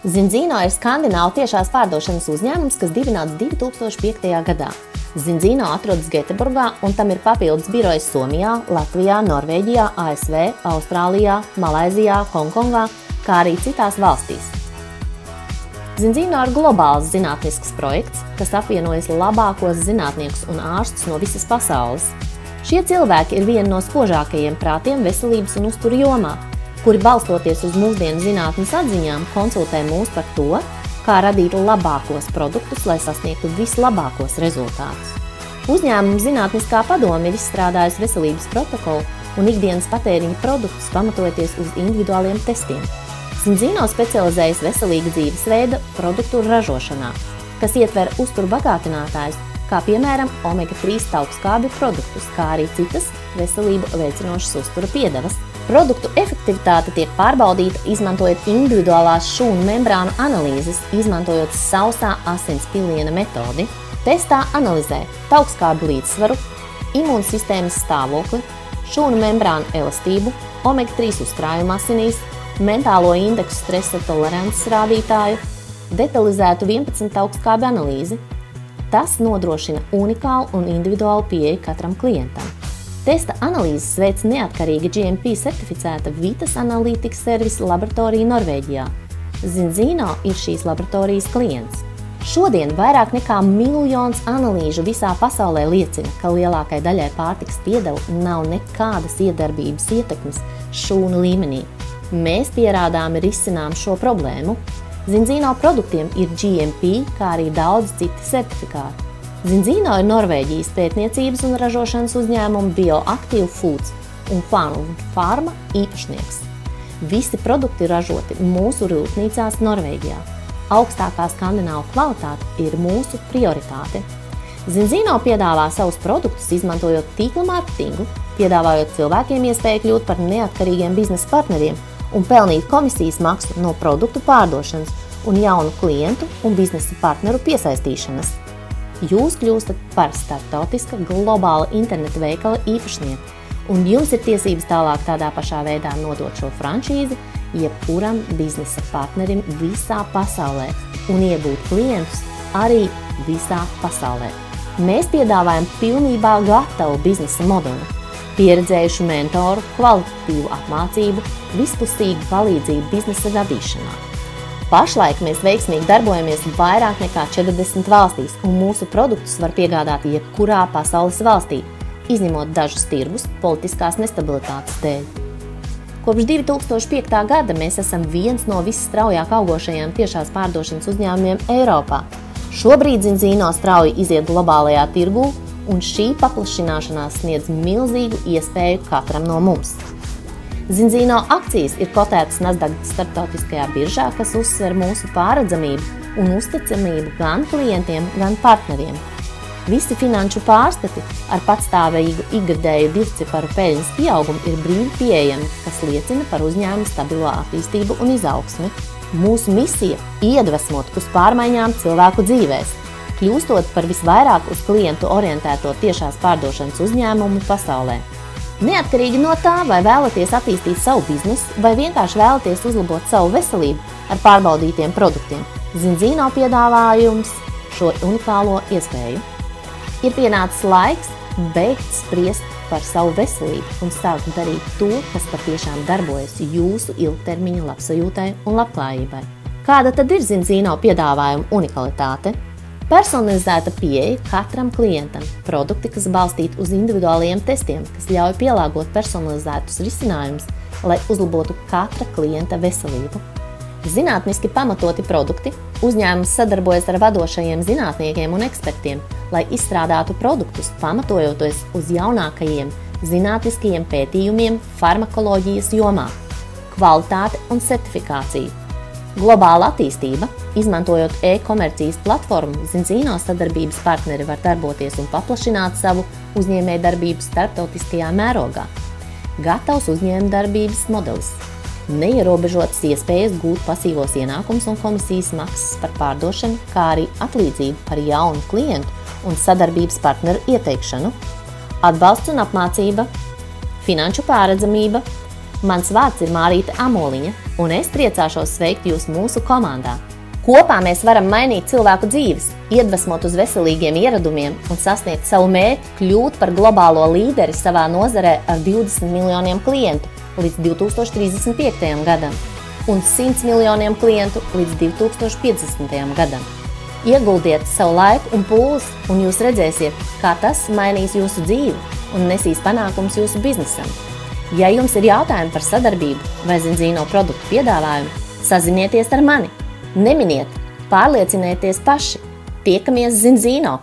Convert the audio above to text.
Zinzino ir skandināvu tiešās pārdošanas uzņēmums, kas dibināts 2005. gadā. Zinzino atrodas Geteborgā un tam ir papildus birojas Somijā, Latvijā, Norvēģijā, ASV, Austrālijā, Malaizijā, Hongkongā, kā arī citās valstīs. Zinzino ir globāls zinātnisks projekts, kas apvienojas labākos zinātniekus un ārstus no visas pasaules. Šie cilvēki ir vieni no spožākajiem prātiem veselības un uzturu jomā, kuri balstoties uz mūsdienu zinātnes atziņām konsultē mūs par to, kā radīt labākos produktus, lai sasniegtu vislabākos rezultātus. Uzņēmuma zinātniskā padome ir izstrādājusi veselības protokolu un ikdienas patēriņa produktus pamatojoties uz individuāliem testiem. Zinzino specializējas veselīga dzīvesveida produktu ražošanā, kas ietver uzturu bagātinātājus, kā piemēram omega-3 taukskābju produktus, kā arī citas veselību veicinošas uztura piedevas. Produktu efektivitāte tiek pārbaudīta, izmantojot individuālās šūnu membrānu analīzes, izmantojot sausā asins piliena metodi. Testā analizē taukskābju līdzsvaru, imūnsistēmas stāvokli, šūnu membrānu elastību, omega-3 uzkrājumu asinīs, mentālo indeksu stresa tolerances rādītāju, detalizētu 11 taukskābju analīzi. Tas nodrošina unikālu un individuālu pieeju katram klientam. Testa analīzes veic neatkarīga GMP certificēta Vitas analītikas servisa laboratorija Norvēģijā. Zinzino ir šīs laboratorijas klients. Šodien vairāk nekā 1 miljons analīžu visā pasaulē liecina, ka lielākai daļai pārtikas piedevu nav nekādas iedarbības ietekmes šūnu līmenī. Mēs pierādām risinām šo problēmu. Zinzino produktiem ir GMP, kā arī daudz citi certifikāti. Zinzino ir Norvēģijas pētniecības un ražošanas uzņēmuma Bioactive Foods un Pharma īpašnieks. Visi produkti ir ražoti mūsu rūpnīcās Norvēģijā. Augstākā skandināvu kvalitāte ir mūsu prioritāte. Zinzino piedāvā savus produktus izmantojot tīkla mārketingu, piedāvājot cilvēkiem iespēju kļūt par neatkarīgiem biznesa partneriem un pelnīt komisijas maksu no produktu pārdošanas un jaunu klientu un biznesa partneru piesaistīšanas. Jūs kļūstat par starptautiska globāla interneta veikala īpašnieku, un jums ir tiesības tālāk tādā pašā veidā nodot šo franšīzi jebkuram biznesa partnerim visā pasaulē un iegūt klientus arī visā pasaulē. Mēs piedāvājam pilnībā gatavu biznesa modeli, pieredzējušu mentoru, kvalitatīvu apmācību, vispusīgu palīdzību biznesa radīšanā. Pašlaik mēs veiksmīgi darbojamies vairāk nekā 40 valstīs, un mūsu produktus var piegādāt jebkurā pasaules valstī, izņemot dažus tirgus politiskās nestabilitātes dēļ. Kopš 2005. gada mēs esam viens no visstraujāk augošajiem tiešās pārdošanas uzņēmumiem Eiropā. Šobrīd Zinzino strauji iziet globālajā tirgū, un šī paplašināšanās sniedz milzīgu iespēju katram no mums. Zinzino akcijas ir kotētas Nasdaq starptautiskajā biržā, kas uzsver mūsu pārredzamību un uzticamību gan klientiem, gan partneriem. Visi finanšu pārskati ar patstāvīgu ikgadēju divciparu peļņas pieaugumu ir brīvi pieejami, kas liecina par uzņēmumu stabilo attīstību un izaugsmi. Mūsu misija – iedvesmot uz pārmaiņām cilvēku dzīvēs, kļūstot par visvairāk uz klientu orientēto tiešās pārdošanas uzņēmumu pasaulē. Neatkarīgi no tā, vai vēlaties attīstīt savu biznesu, vai vienkārši vēlaties uzlabot savu veselību ar pārbaudītiem produktiem, Zinzino piedāvājums šo unikālo iespēju. Ir pienācis laiks beigt spriest par savu veselību un sākt darīt to, kas patiešām darbojas jūsu ilgtermiņa labsajūtai un labklājībai. Kāda tad ir Zinzino piedāvājuma unikalitāte? Personalizēta pieeja katram klientam, produkti, kas balstīti uz individuāliem testiem, kas ļauj pielāgot personalizētus risinājumus, lai uzlabotu katra klienta veselību. Zinātniski pamatoti produkti, uzņēmums sadarbojas ar vadošajiem zinātniekiem un ekspertiem, lai izstrādātu produktus pamatojoties uz jaunākajiem zinātniskajiem pētījumiem farmakoloģijas jomā, kvalitāte un certifikācija. Globāla attīstība, izmantojot e-komercijas platformu, Zinzino sadarbības partneri var darboties un paplašināt savu uzņēmējdarbību starptautiskajā mērogā. Gatavs uzņēmējdarbības modelis. Neierobežotas iespējas gūt pasīvos ienākumus un komisijas maksas par pārdošanu, kā arī atlīdzību par jaunu klientu un sadarbības partneru ieteikšanu. Atbalsts un apmācība, finanšu pārredzamība, Mans vārds ir Mārīte Amoliņa, un es priecāšos sveikt jūs mūsu komandā. Kopā mēs varam mainīt cilvēku dzīves, iedvesmot uz veselīgiem ieradumiem un sasniegt savu mērķi kļūt par globālo līderi savā nozarē ar 20 miljoniem klientu līdz 2035. gadam un 100 miljoniem klientu līdz 2050. gadam. Ieguldiet savu laiku un pūles, un jūs redzēsiet, kā tas mainīs jūsu dzīvi un nesīs panākums jūsu biznesam. Ja jums ir jautājumi par sadarbību vai Zinzino produktu piedāvājumu, sazinieties ar mani. Neminiet, pārliecinieties paši. Tiekamies Zinzino!